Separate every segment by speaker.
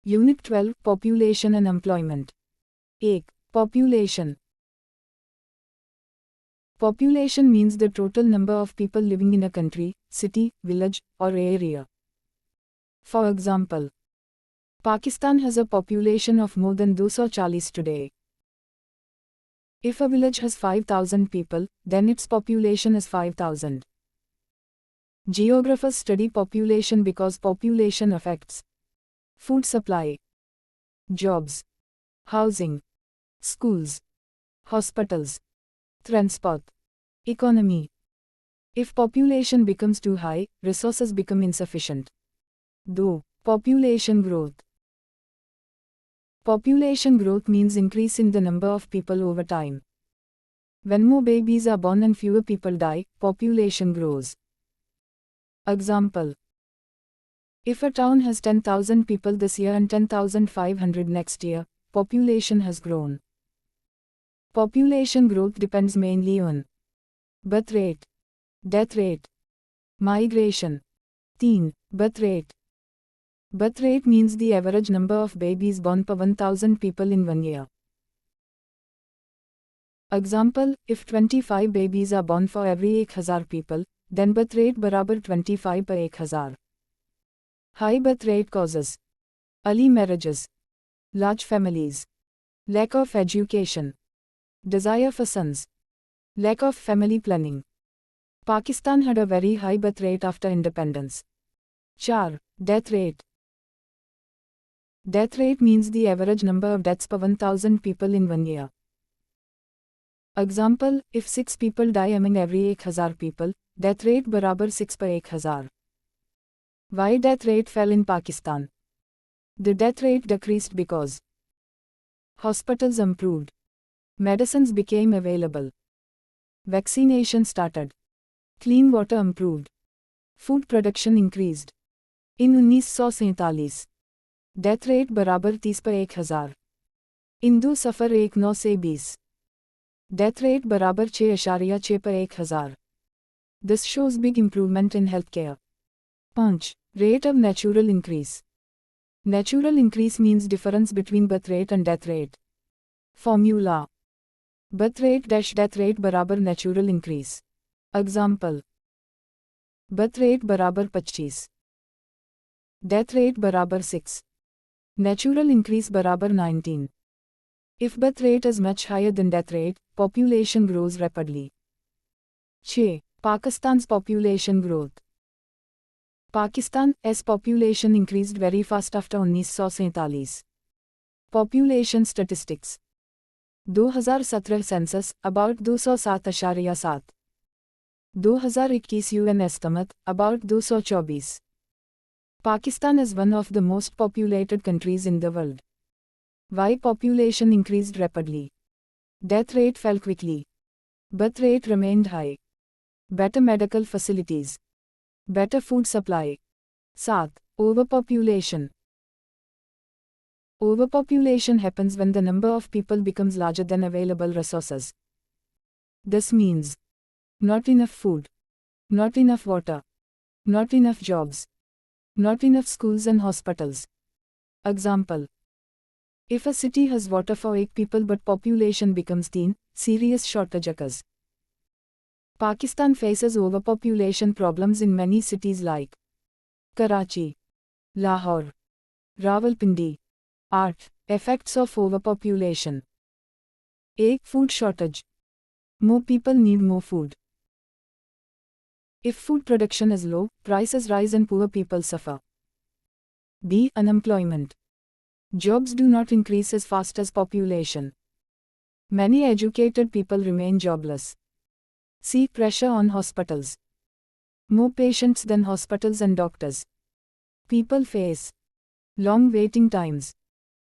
Speaker 1: Unit 12 Population and Employment. 1. Population. Population means the total number of people living in a country, city, village, or area. For example, Pakistan has a population of more than 240 today. If a village has 5,000 people, then its population is 5,000. Geographers study population because population affects food supply, jobs, housing, schools, hospitals, transport, economy. If population becomes too high, resources become insufficient. 2. Population growth. Population growth means increase in the number of people over time. When more babies are born and fewer people die, population grows. Example: if a town has 10,000 people this year and 10,500 next year, population has grown. Population growth depends mainly on birth rate, death rate, migration. 3. Birth rate. Birth rate means the average number of babies born per 1,000 people in 1 year. Example: if 25 babies are born for every 1,000 people, then birth rate बराबर 25 per 1,000. High birth rate causes early marriages, large families, lack of education, desire for sons, lack of family planning. Pakistan had a very high birth rate after independence. 4. Death rate. Death rate means the average number of deaths per 1,000 people in 1 year. Example: if 6 people die among every 1,000 people, death rate बराबर 6 per 1,000. Why death rate fell in Pakistan? The death rate decreased because hospitals improved, medicines became available, vaccination started, clean water improved, food production increased. In 1947, death rate बराबर 30 per 1,000. Indu सफ़र 1 से 20. Death rate बराबर 6.6 per 1,000. This shows big improvement in healthcare. 5. Rate of natural increase. Natural increase means difference between birth rate and death rate. Formula: birth rate dash death rate बराबर natural increase. Example: birth rate बराबर 25, death rate बराबर 6, natural increase बराबर 19. If birth rate is much higher than death rate, population grows rapidly. 6. Pakistan's population growth. Pakistan's population increased very fast after 1947. Population statistics. 2017 census about 207.7. 2021 UN estimate about 224. Pakistan is one of the most populated countries in the world. Why population increased rapidly? Death rate fell quickly. Birth rate remained high. Better medical facilities. Better food supply. 7. Overpopulation. Overpopulation happens when the number of people becomes larger than available resources. This means not enough food, not enough water, not enough jobs, not enough schools and hospitals. Example: if a city has water for 8 people but population becomes 10, serious shortage occurs. Pakistan faces overpopulation problems in many cities like Karachi, Lahore, Rawalpindi. 8. Effects of overpopulation. 1. Food shortage. More people need more food. If food production is low, prices rise and poor people suffer. B. Unemployment. Jobs do not increase as fast as population. Many educated people remain jobless. C. Pressure on hospitals. More patients than hospitals and doctors. People face long waiting times,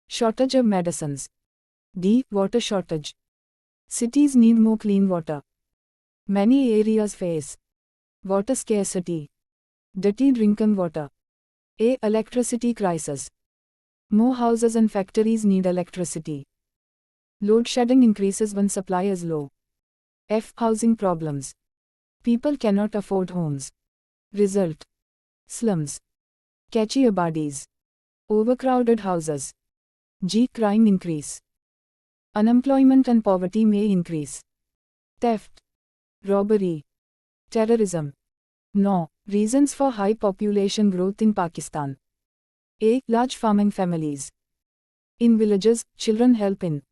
Speaker 1: shortage of medicines. D. Water shortage. Cities need more clean water. Many areas face water scarcity, dirty drinking water. A. Electricity crisis. More houses and factories need electricity. Load shedding increases when supply is low. F. Housing problems. People cannot afford homes. Result: slums, catchy abadis, Overcrowded houses. G. Crime increase. Unemployment and poverty may increase. Theft. Robbery. Terrorism. No. Reasons for high population growth in Pakistan. A. Large farming families. In villages, children help in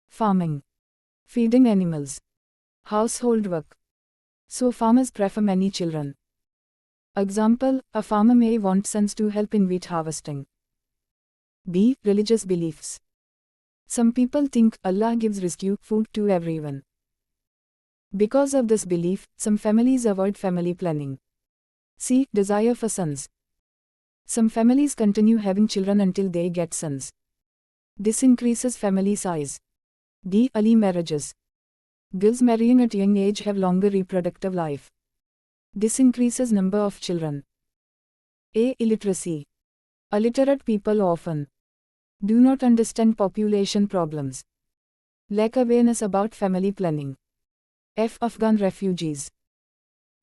Speaker 1: farming, feeding animals, household work. So farmers prefer many children. Example, a farmer may want sons to help in wheat harvesting. B. Religious beliefs. Some people think Allah gives rescue food to everyone. Because of this belief, some families avoid family planning. C. Desire for sons. Some families continue having children until they get sons. This increases family size. D. Early marriages. Girls marrying at young age have longer reproductive life. This increases number of children. A. Illiteracy. Illiterate people often do not understand population problems. Lack awareness about family planning. F. Afghan refugees.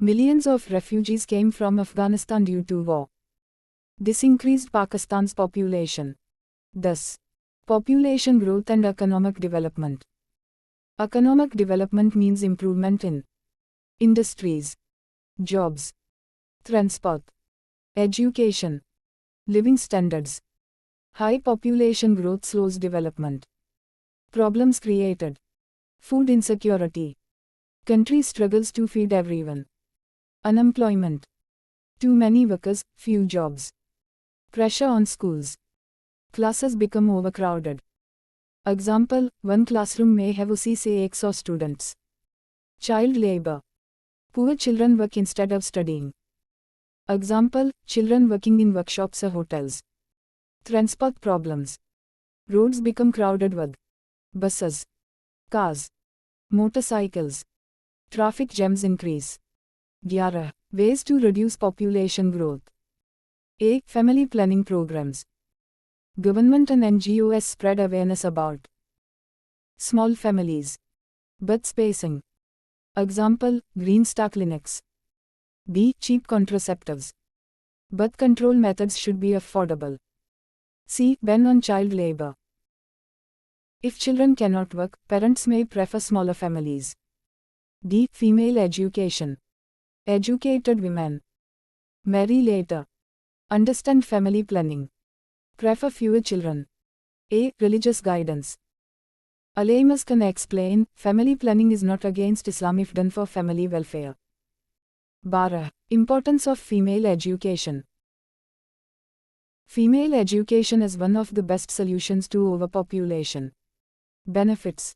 Speaker 1: Millions of refugees came from Afghanistan due to war. This increased Pakistan's population. Thus, population growth and economic development. Economic development means improvement in industries, jobs, transport, education, living standards. High population growth slows development. Problems created. Food insecurity. Country struggles to feed everyone. Unemployment. Too many workers, few jobs. Pressure on schools. Classes become overcrowded. Example, one classroom may have usi se 100 students. Child labor. Poor children work instead of studying. Example, children working in workshops or hotels. Transport problems. Roads become crowded with buses, cars, motorcycles. Traffic jams increase. 11. Ways to reduce population growth. A. Family planning programs. Government and NGOs spread awareness about small families. Birth spacing. Example, Green Star clinics. B. Cheap contraceptives. Birth control methods should be affordable. C. Ban on child labor. If children cannot work, parents may prefer smaller families. D. Female education. Educated women marry later. Understand family planning. Prefer fewer children. A. Religious guidance. Ulaimas can explain, family planning is not against Islam if done for family welfare. 12. Importance of female education. Female education is one of the best solutions to overpopulation. Benefits.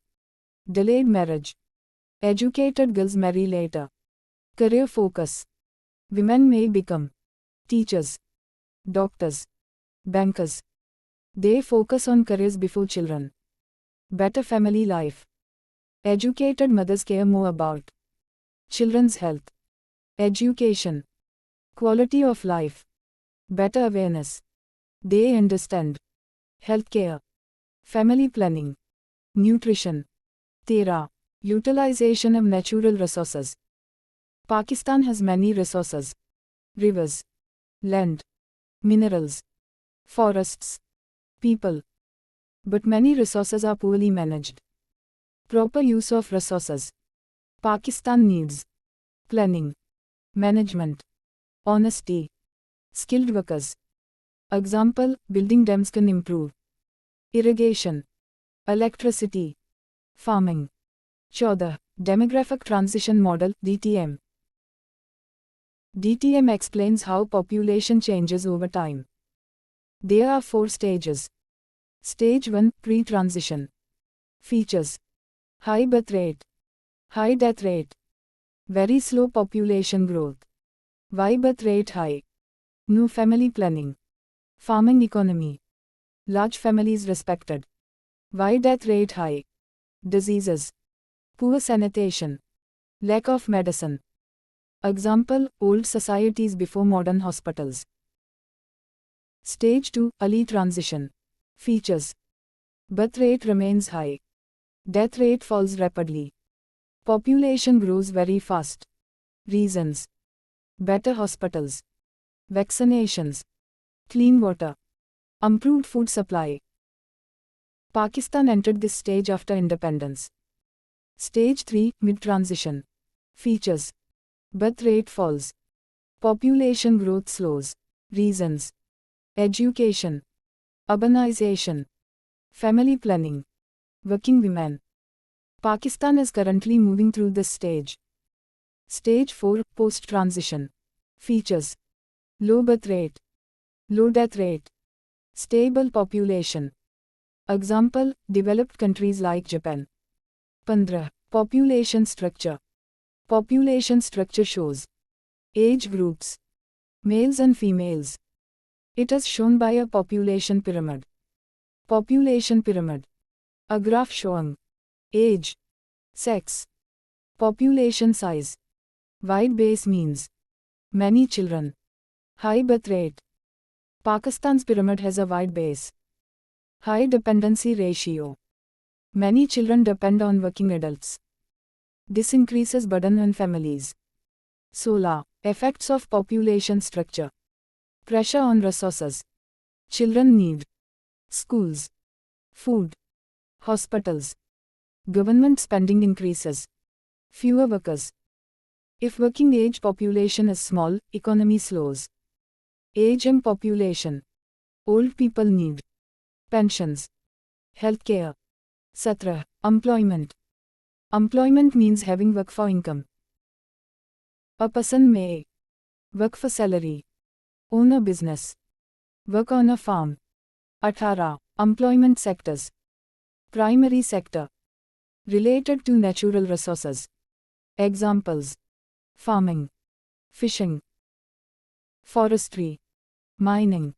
Speaker 1: Delayed marriage. Educated girls marry later. Career focus. Women may become teachers, doctors, bankers. They focus on careers before children. Better family life. Educated mothers care more about children's health, education, quality of life, better awareness. They understand healthcare, family planning, nutrition. 13. Utilization of natural resources. Pakistan has many resources: rivers, land, minerals, forests, people. But many resources are poorly managed. Proper use of resources. Pakistan needs planning, management, honesty, skilled workers. Example, building dams can improve irrigation, electricity, farming. 14. Demographic Transition Model (DTM). DTM explains how population changes over time. There are 4 stages. Stage 1, Pre-transition. Features: high birth rate, high death rate, very slow population growth. Why birth rate high? No family planning. Farming economy. Large families respected. Why death rate high? Diseases. Poor sanitation. Lack of medicine. Example, old societies before modern hospitals. Stage 2, Early transition. Features: birth rate remains high. Death rate falls rapidly. Population grows very fast. Reasons: better hospitals, vaccinations, clean water, Improved food supply. Pakistan entered this stage after independence. Stage 3, mid-transition. Features. Birth rate falls. Population growth slows. Reasons. Education. Urbanization. Family planning. Working women. Pakistan is currently moving through this stage. Stage 4, post-transition. Features. Low birth rate. Low death rate. Stable population. Example, developed countries like Japan. 15. Population structure. Population structure shows age groups, males and females. It is shown by a population pyramid. Population pyramid. A graph showing age, sex, population size. Wide base means many children. High birth rate. Pakistan's pyramid has a wide base. High dependency ratio. Many children depend on working adults. This increases burden on families. 16. Effects of population structure. Pressure on resources. Children need schools, food, hospitals. Government spending increases. Fewer workers. If working age population is small, economy slows. Aging population. Old people need pensions, healthcare. 17. Employment. Employment means having work for income. A person may work for salary, own a business, work on a farm. 18. Employment sectors. Primary sector. Related to natural resources. Examples. Farming, fishing, forestry, mining.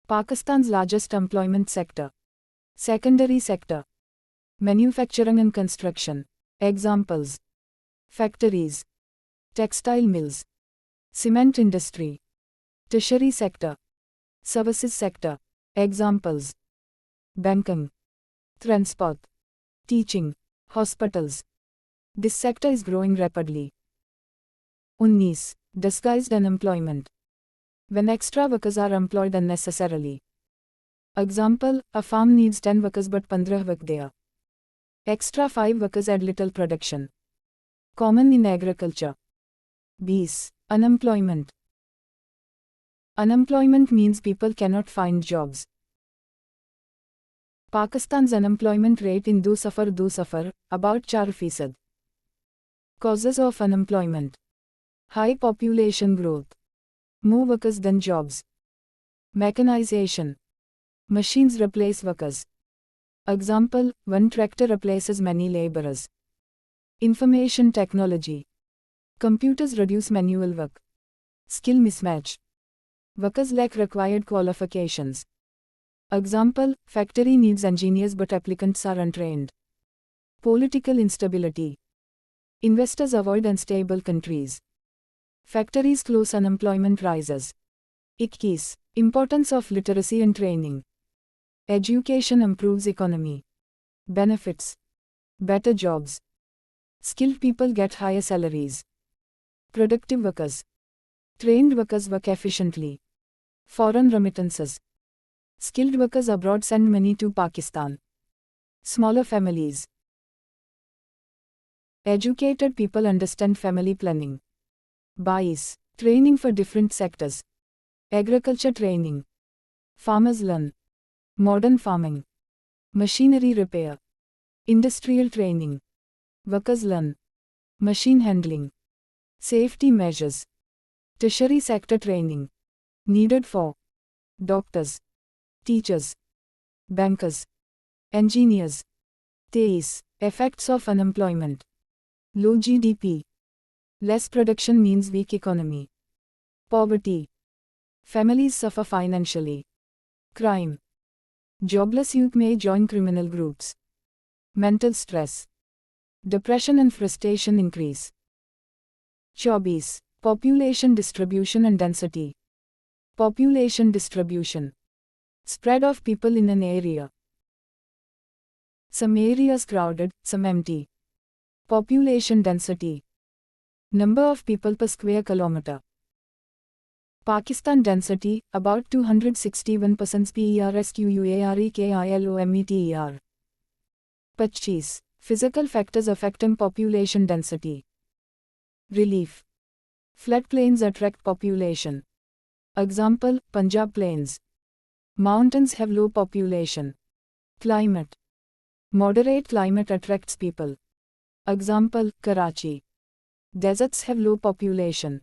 Speaker 1: Pakistan's largest employment sector. Secondary sector. Manufacturing and construction. Examples. Factories, textile mills, cement industry. Tertiary sector. Services sector. Examples. Banking, transport, teaching, hospitals. This sector is growing rapidly. 19. Disguised unemployment. When extra workers are employed unnecessarily. Example, a farm needs 10 workers but 15 work there. Extra 5 workers add little production. Common in agriculture. 20. Unemployment. Unemployment means people cannot find jobs. Pakistan's unemployment rate in do suffer, about 4%. Causes of unemployment. High population growth. More workers than jobs. Mechanization. Machines replace workers. Example, one tractor replaces many laborers. Information technology. Computers reduce manual work. Skill mismatch. Workers lack required qualifications. Example, factory needs engineers but applicants are untrained. Political instability. Investors avoid unstable countries. Factories close, unemployment rises. 21. Importance of literacy and training. Education improves economy. Benefits. Better jobs. Skilled people get higher salaries. Productive workers. Trained workers work efficiently. Foreign remittances. Skilled workers abroad send money to Pakistan. Smaller families. Educated people understand family planning. 22. Training for different sectors. Agriculture training. Farmers learn modern farming, machinery repair, industrial training. Workers learn machine handling, safety measures. Tertiary sector training. Needed for doctors, teachers, bankers, engineers. 23. Effects of unemployment. Low GDP. Less production means weak economy. Poverty. Families suffer financially. Crime. Jobless youth may join criminal groups. Mental stress. Depression and frustration increase. 24. Population distribution and density. Population distribution. Spread of people in an area. Some areas crowded, some empty. Population density. Number of people per square kilometer. Pakistan density, about 261% PERSQUAREKILOMETER. 25. Physical factors affecting population density. Relief. Floodplains attract population. Example, Punjab Plains. Mountains have low population. Climate. Moderate climate attracts people. Example, Karachi. Deserts have low population.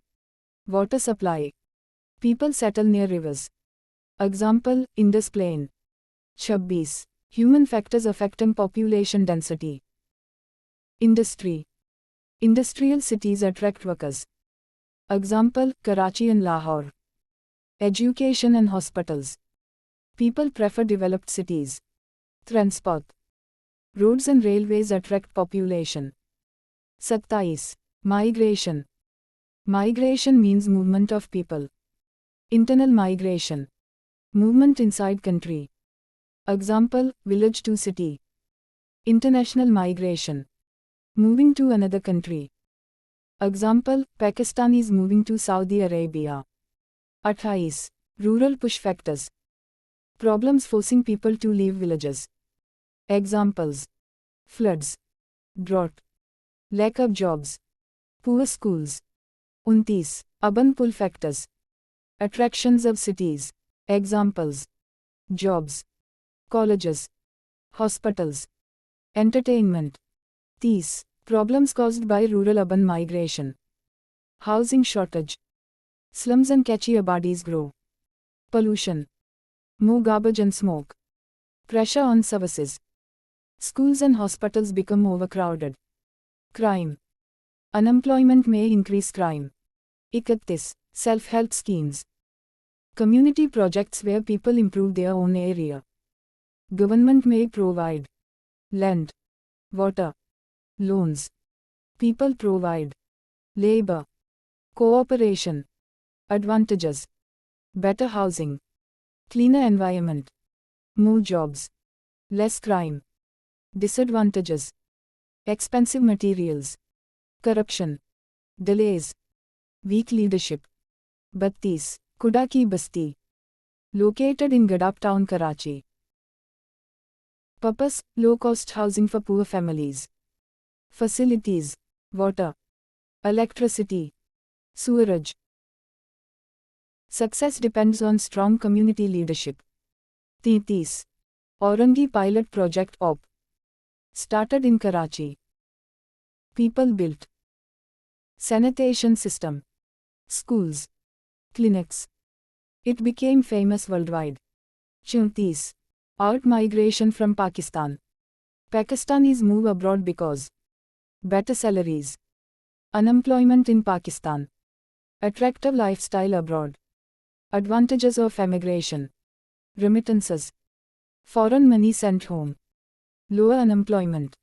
Speaker 1: Water supply. People settle near rivers. Example, Indus Plain. 26. Human factors affecting population density. Industry. Industrial cities attract workers. Example, Karachi and Lahore. Education and hospitals. People prefer developed cities. Transport. Roads and railways attract population. 27. Migration. Migration means movement of people. Internal migration. Movement inside country. Example, village to city. International migration. Moving to another country. Example, Pakistanis moving to Saudi Arabia. 28. Rural push factors. Problems forcing people to leave villages. Examples: floods, drought, lack of jobs, poor schools. 29. Urban pull factors. Attractions of cities. Examples: jobs, colleges, hospitals, entertainment. 30. Problems caused by rural-urban migration. Housing shortage. Slums and catchy abadis grow. Pollution. More garbage and smoke. Pressure on services. Schools and hospitals become overcrowded. Crime. Unemployment may increase crime. 31. Self-help schemes. Community projects where people improve their own area. Government may provide land, water, loans. People provide labor, cooperation. Advantages: better housing, cleaner environment, more jobs, less crime. Disadvantages: expensive materials, corruption, delays, weak leadership. 32. Kuda Ki Basti. Located in Gadap town, Karachi. Purpose: low-cost housing for poor families. Facilities: water, electricity, sewerage. Success depends on strong community leadership. 33. Aurangi Pilot Project OP. Started in Karachi. People built sanitation system, schools, clinics. It became famous worldwide. 34. Out migration from Pakistan. Pakistanis move abroad because better salaries, unemployment in Pakistan, attractive lifestyle abroad. Advantages of emigration: remittances, foreign money sent home, lower unemployment,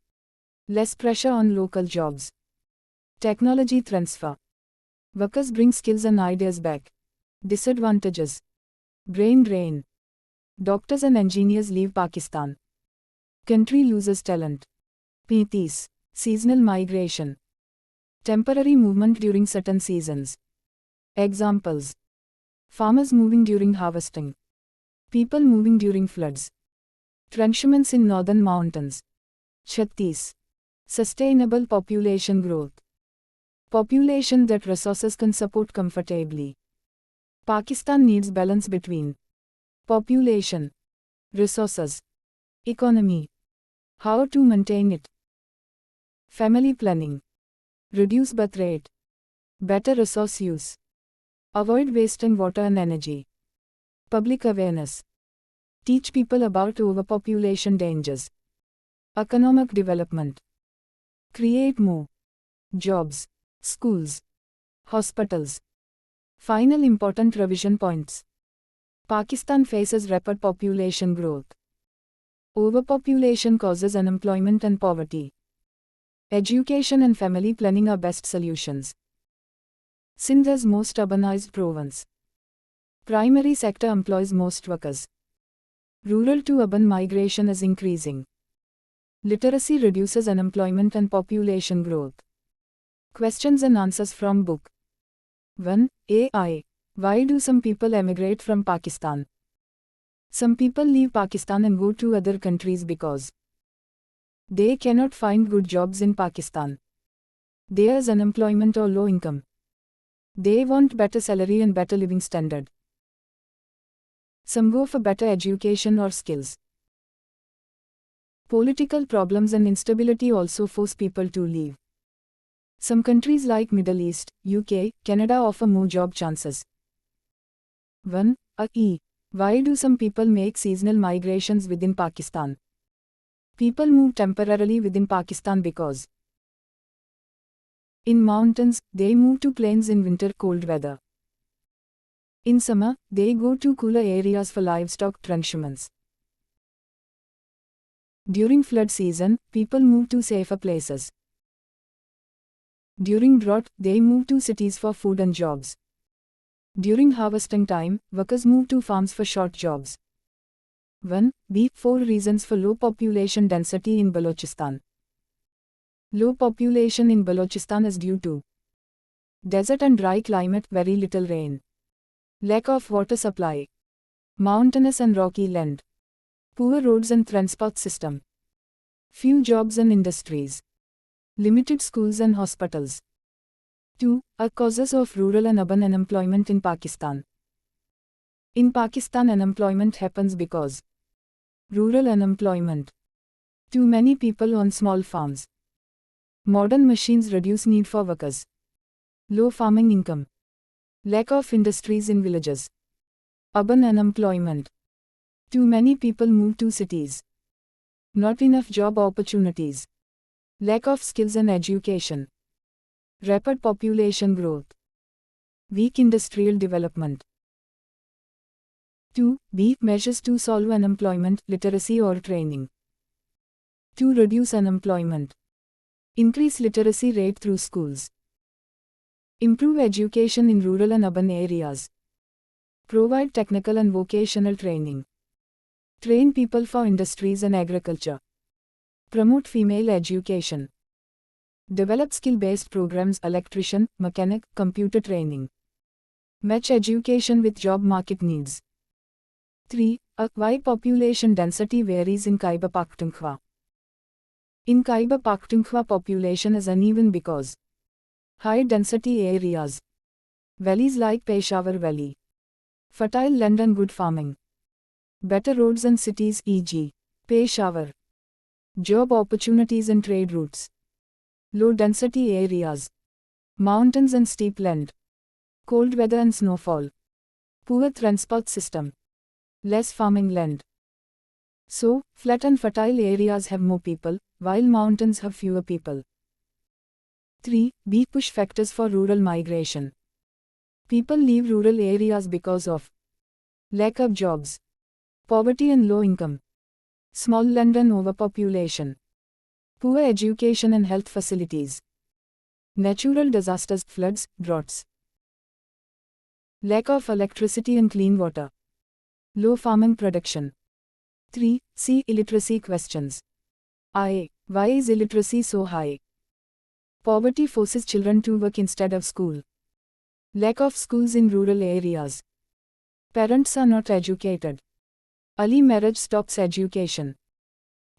Speaker 1: less pressure on local jobs, technology transfer, workers bring skills and ideas back. Disadvantages: brain drain, doctors and engineers leave Pakistan, country loses talent. 35. Seasonal migration. Temporary movement during certain seasons. Examples: farmers moving during harvesting, people moving during floods, trenchments in northern mountains. 36. Sustainable population growth. Population that resources can support comfortably. Pakistan needs balance between population, resources, economy. How to maintain it? Family planning. Reduce birth rate. Better resource use. Avoid wasting water and energy. Public awareness. Teach people about overpopulation dangers. Economic development. Create more jobs, schools, hospitals. Final important revision points. Pakistan faces rapid population growth. Overpopulation causes unemployment and poverty. Education and family planning are best solutions. Sindh is most urbanized province. Primary sector employs most workers. Rural to urban migration is increasing. Literacy reduces unemployment and population growth. Questions and answers from book 1. AI. Why do some people emigrate from Pakistan? Some people leave Pakistan and go to other countries because they cannot find good jobs in Pakistan. There's unemployment or low income. They want better salary and better living standard. Some go for better education or skills. Political problems and instability also force people to leave. Some countries like Middle East, UK, Canada offer more job chances. 1. Why do some people make seasonal migrations within Pakistan? People move temporarily within Pakistan because in mountains, they move to plains in winter cold weather. In summer, they go to cooler areas for livestock transhumance. During flood season, people move to safer places. During drought, they move to cities for food and jobs. During harvesting time, workers move to farms for short jobs. 1. 4 reasons for low population density in Balochistan. Low population in Balochistan is due to desert and dry climate, very little rain, lack of water supply, mountainous and rocky land, poor roads and transport system, few jobs and industries, limited schools and hospitals. 2. Causes of rural and urban unemployment in Pakistan. In Pakistan, unemployment happens because rural unemployment. Too many people on small farms. Modern machines reduce need for workers. Low farming income. Lack of industries in villages. Urban unemployment. Too many people move to cities. Not enough job opportunities. Lack of skills and education. Rapid population growth. Weak industrial development. 2. Measures to solve unemployment, literacy or training. To reduce unemployment. Increase literacy rate through schools. Improve education in rural and urban areas. Provide technical and vocational training. Train people for industries and agriculture. Promote female education. Develop skill-based programs, electrician, mechanic, computer training. Match education with job market needs. 3. Why population density varies in Khyber Pakhtunkhwa. In Khyber Pakhtunkhwa, population is uneven because high density areas, valleys like Peshawar Valley, fertile land and good farming, better roads and cities e.g. Peshawar, job opportunities and trade routes, low density areas, mountains and steep land, cold weather and snowfall, poor transport system, less farming land. So, flat and fertile areas have more people, while mountains have fewer people. 3. Push factors for rural migration. People leave rural areas because of lack of jobs, poverty and low income, small land and overpopulation, poor education and health facilities, natural disasters, floods, droughts, lack of electricity and clean water, low farming production. 3. See illiteracy questions. Why is illiteracy so high? Poverty forces children to work instead of school. Lack of schools in rural areas. Parents are not educated. Early marriage stops education.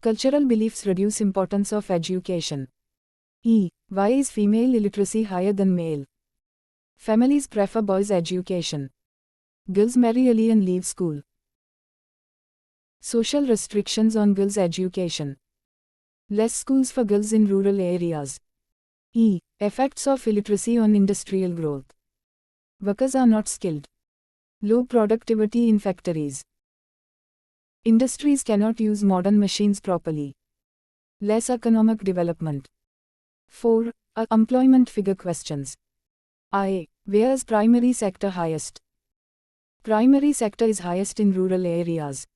Speaker 1: Cultural beliefs reduce importance of education. Why is female illiteracy higher than male? Families prefer boys' education. Girls marry early and leave school. Social restrictions on girls' education. Less schools for girls in rural areas. Effects of illiteracy on industrial growth. Workers are not skilled. Low productivity in factories. Industries cannot use modern machines properly. Less economic development. 4. Employment figure questions. Where is primary sector highest? Primary sector is highest in rural areas.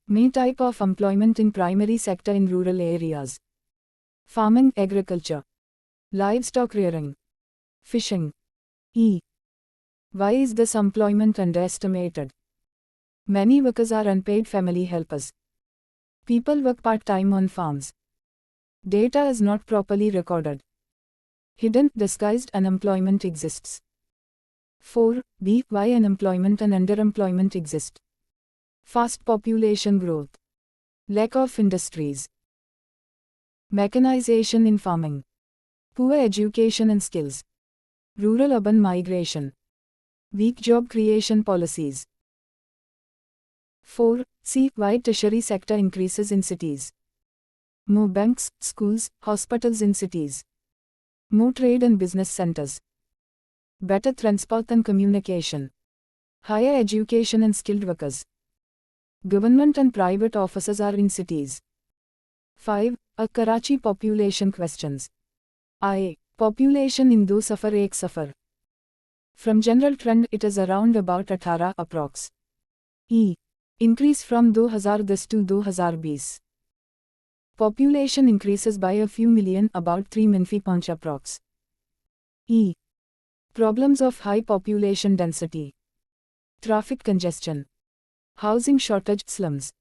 Speaker 1: Main type of employment in primary sector in rural areas. Farming, agriculture, livestock rearing, fishing. Why is this employment underestimated? Many workers are unpaid family helpers. People work part-time on farms. Data is not properly recorded. Hidden, disguised unemployment exists. 4. B. Why unemployment and underemployment exist. Fast population growth. Lack of industries. Mechanization in farming. Poor education and skills. Rural-urban migration. Weak job creation policies. 4. C. Why tertiary sector increases in cities. More banks, schools, hospitals in cities. More trade and business centers. Better transport and communication. Higher education and skilled workers. Government and private offices are in cities. 5. A Karachi population questions. I. Population in do safar ek safar. From general trend it is around about 18 approx. E. Increase from 2010 to 2020. Population increases by a few million about 3-5 approx. E. Problems of high population density. Traffic congestion. Housing shortage, slums.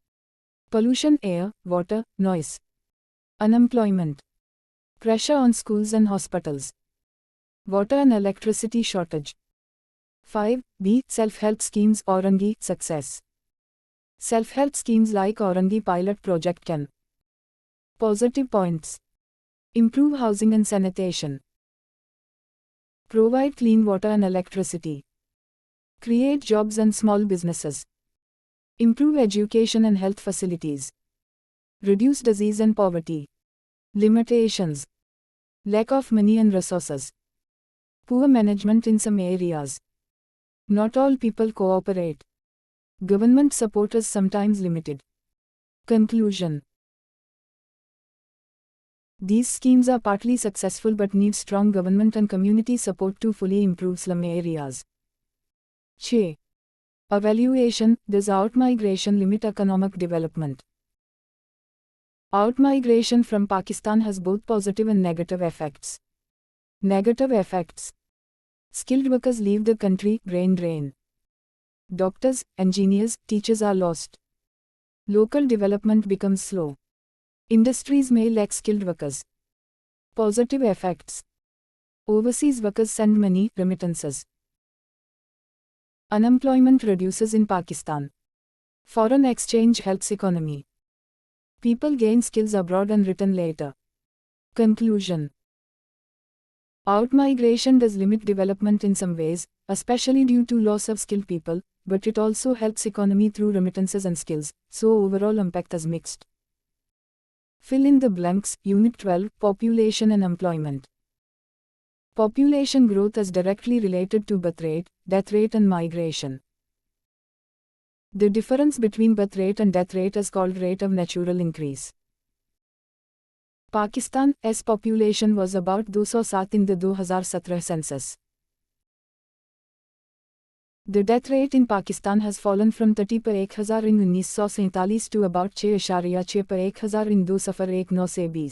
Speaker 1: Pollution, air, water, noise. Unemployment. Pressure on schools and hospitals. Water and electricity shortage. 5. B. Self-help schemes Aurangi success. Self-help schemes like Aurangi pilot project can. Positive points. Improve housing and sanitation. Provide clean water and electricity. Create jobs and small businesses. Improve education and health facilities. Reduce disease and poverty. Limitations. Lack of money and resources. Poor management in some areas. Not all people cooperate. Government support is sometimes limited. Conclusion. These schemes are partly successful but need strong government and community support to fully improve slum areas. 6. Evaluation. Does outmigration limit economic development? Outmigration from Pakistan has both positive and negative effects. Negative effects. Skilled workers leave the country, brain drain. Doctors, engineers, teachers are lost. Local development becomes slow. Industries may lack skilled workers. Positive effects. Overseas workers send money, remittances. Unemployment reduces in Pakistan. Foreign exchange helps economy. People gain skills abroad and return later. Conclusion. Outmigration does limit development in some ways, especially due to loss of skilled people, but it also helps economy through remittances and skills, so overall impact is mixed. Fill in the blanks. Unit 12, Population and Employment. Population growth is directly related to birth rate, death rate and migration. The difference between birth rate and death rate is called rate of natural increase. Pakistan's population was about 207 in the 2017 census. The death rate in Pakistan has fallen from 30 per 1000 in 1947 to about 6.6 per 1000 in 2019.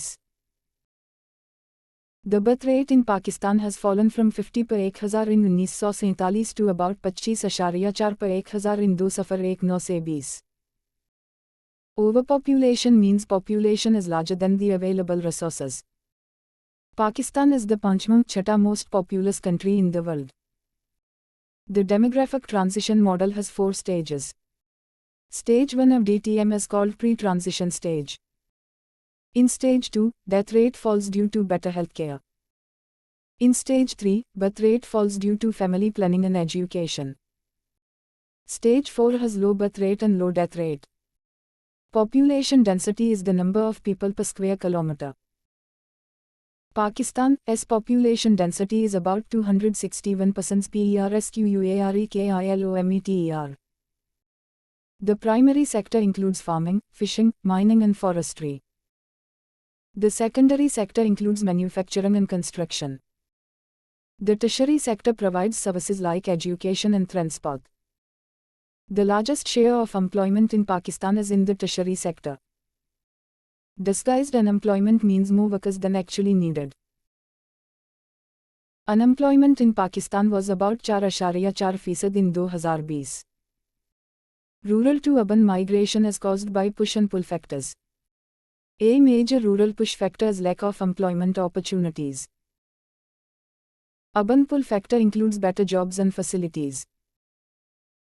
Speaker 1: The birth rate in Pakistan has fallen from 50 per 1000 in 1947 to about 25.4 per 1000 in 2019. Overpopulation means population is larger than the available resources. Pakistan is the Panchma most populous country in the world. The demographic transition model has 4 stages. Stage 1 of DTM is called pre-transition stage. In stage 2, death rate falls due to better healthcare. In stage 3, birth rate falls due to family planning and education. Stage 4 has low birth rate and low death rate. Population density is the number of people per square kilometer. Pakistan's population density is about 261 persons per square kilometer. The primary sector includes farming, fishing, mining and forestry. The secondary sector includes manufacturing and construction. The tertiary sector provides services like education and transport. The largest share of employment in Pakistan is in the tertiary sector. Disguised unemployment means more workers than actually needed. Unemployment in Pakistan was about 4.4% in 2020. Rural to urban migration is caused by push and pull factors. A major rural push factor is lack of employment opportunities. Urban pull factor includes better jobs and facilities.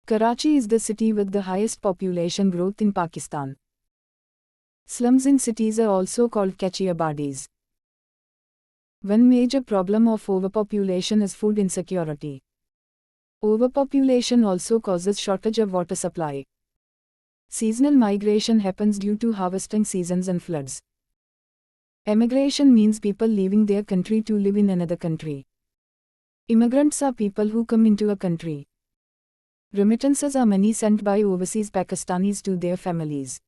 Speaker 1: Karachi is the city with the highest population growth in Pakistan. Slums in cities are also called kachi abadis. One major problem of overpopulation is food insecurity. Overpopulation also causes shortage of water supply. Seasonal migration happens due to harvesting seasons and floods. Emigration means people leaving their country to live in another country. Immigrants are people who come into a country. Remittances are money sent by overseas Pakistanis to their families.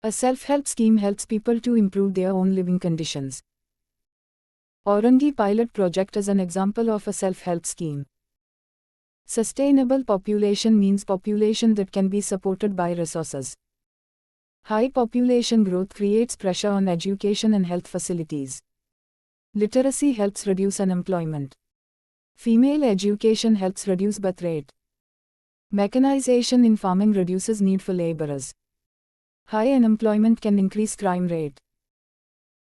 Speaker 1: A self-help scheme helps people to improve their own living conditions. Aurangi Pilot Project is an example of a self-help scheme. Sustainable population means population that can be supported by resources. High population growth creates pressure on education and health facilities. Literacy helps reduce unemployment. Female education helps reduce birth rate. Mechanization in farming reduces need for laborers. High unemployment can increase crime rate.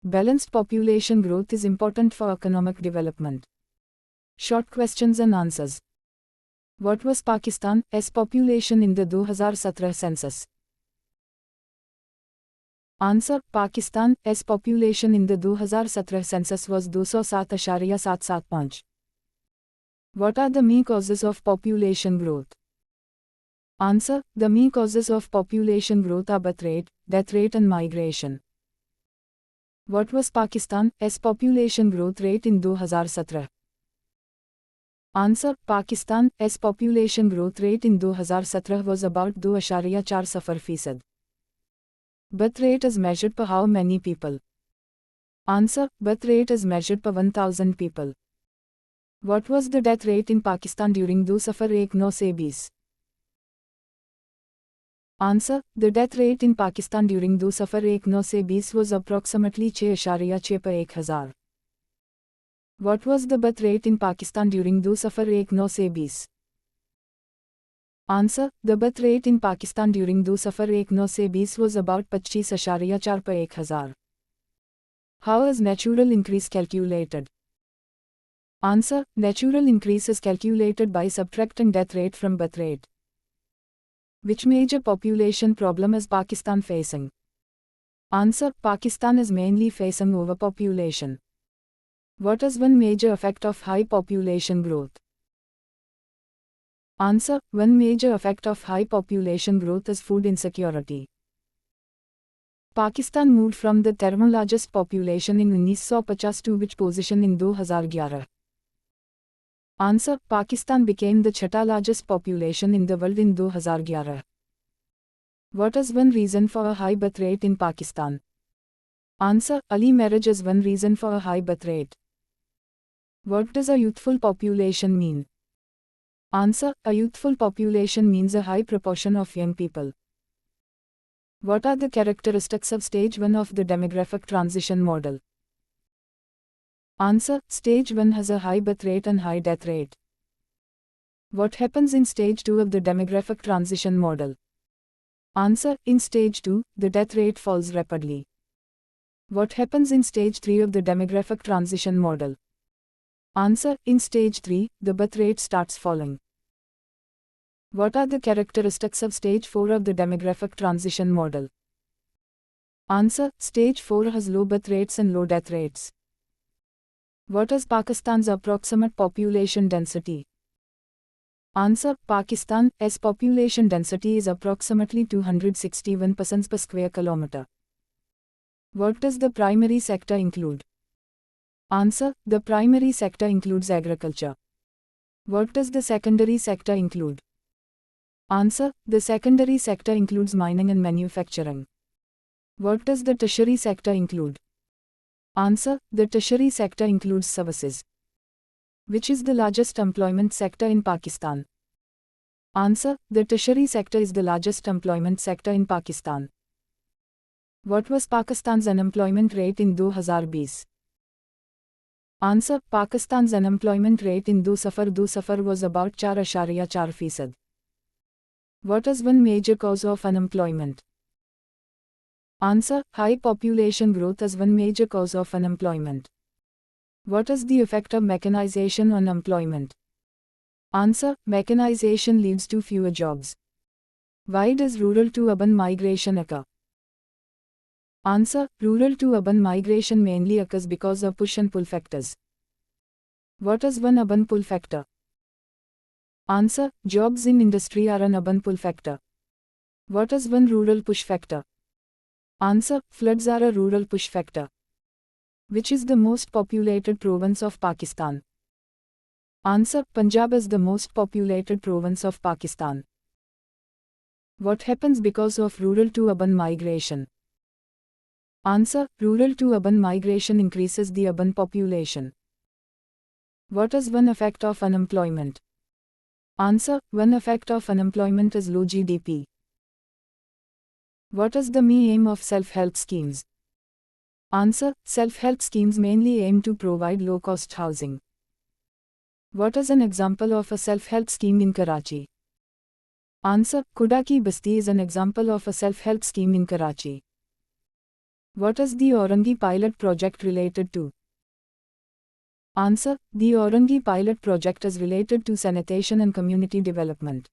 Speaker 1: Balanced population growth is important for economic development. Short questions and answers. What was Pakistan's population in the 2017 census? Answer: Pakistan's population in the 2017 census was 207.775. What are the main causes of population growth? Answer: the main causes of population growth are birth rate, death rate and migration. What was Pakistan's population growth rate in 2017? Answer: Pakistan's population growth rate in 2017 was about 2.40%. Birth rate is measured per how many people? Answer: birth rate is measured per 1000 people. What was the death rate in Pakistan during 2019-20? Answer: the death rate in Pakistan during 2019-20 was approximately 6.6 per 1000. What was the birth rate in Pakistan during 2019-20? Answer: the birth rate in Pakistan during 2019-20 was about 25.4 per 1000. How is natural increase calculated? Answer: natural increase is calculated by subtracting death rate from birth rate. Which major population problem is Pakistan facing? Answer: Pakistan is mainly facing overpopulation. What is one major effect of high population growth? Answer: one major effect of high population growth is food insecurity. Pakistan moved from the 13th largest population in 1950 to which position in 2011? Answer: Pakistan became the 6th largest population in the world in 2011. What is one reason for a high birth rate in Pakistan? Answer: early marriage is one reason for a high birth rate. What does a youthful population mean? Answer: a youthful population means a high proportion of young people. What are the characteristics of stage 1 of the demographic transition model? Answer: stage 1 has a high birth rate and high death rate. What happens in stage 2 of the demographic transition model? Answer: in stage 2, the death rate falls rapidly. What happens in stage 3 of the demographic transition model? Answer: in stage 3, the birth rate starts falling. What are the characteristics of stage 4 of the demographic transition model? Answer: stage 4 has low birth rates and low death rates. What is Pakistan's approximate population density? Answer: Pakistan's population density is approximately 261 persons per square kilometer. What does the primary sector include? Answer: the primary sector includes agriculture. What does the secondary sector include? Answer: the secondary sector includes mining and manufacturing. What does the tertiary sector include? Answer: the tertiary sector includes services. Which is the largest employment sector in Pakistan? Answer: the tertiary sector is the largest employment sector in Pakistan. What was Pakistan's unemployment rate in 2020? Answer: Pakistan's unemployment rate in 2020 was about 4.4%. What is one major cause of unemployment? Answer: high population growth is one major cause of unemployment. What is the effect of mechanization on employment? Answer: mechanization leads to fewer jobs. Why does rural to urban migration occur? Answer: rural to urban migration mainly occurs because of push and pull factors. What is one urban pull factor? Answer: jobs in industry are an urban pull factor. What is one rural push factor? Answer: floods are a rural push factor. Which is the most populated province of Pakistan? Answer: Punjab is the most populated province of Pakistan. What happens because of rural to urban migration? Answer: rural to urban migration increases the urban population. What is one effect of unemployment? Answer: one effect of unemployment is low GDP. What is the main aim of self-help schemes? Answer: self-help schemes mainly aim to provide low-cost housing. What is an example of a self-help scheme in Karachi? Answer: Kuda Ki Basti is an example of a self-help scheme in Karachi. What is the Aurangi pilot project related to? Answer: the Aurangi pilot project is related to sanitation and community development.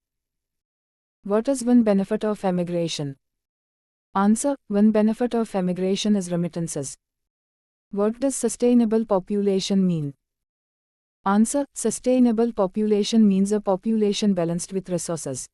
Speaker 1: What is one benefit of emigration? Answer: one benefit of emigration is remittances. What does sustainable population mean? Answer: sustainable population means a population balanced with resources.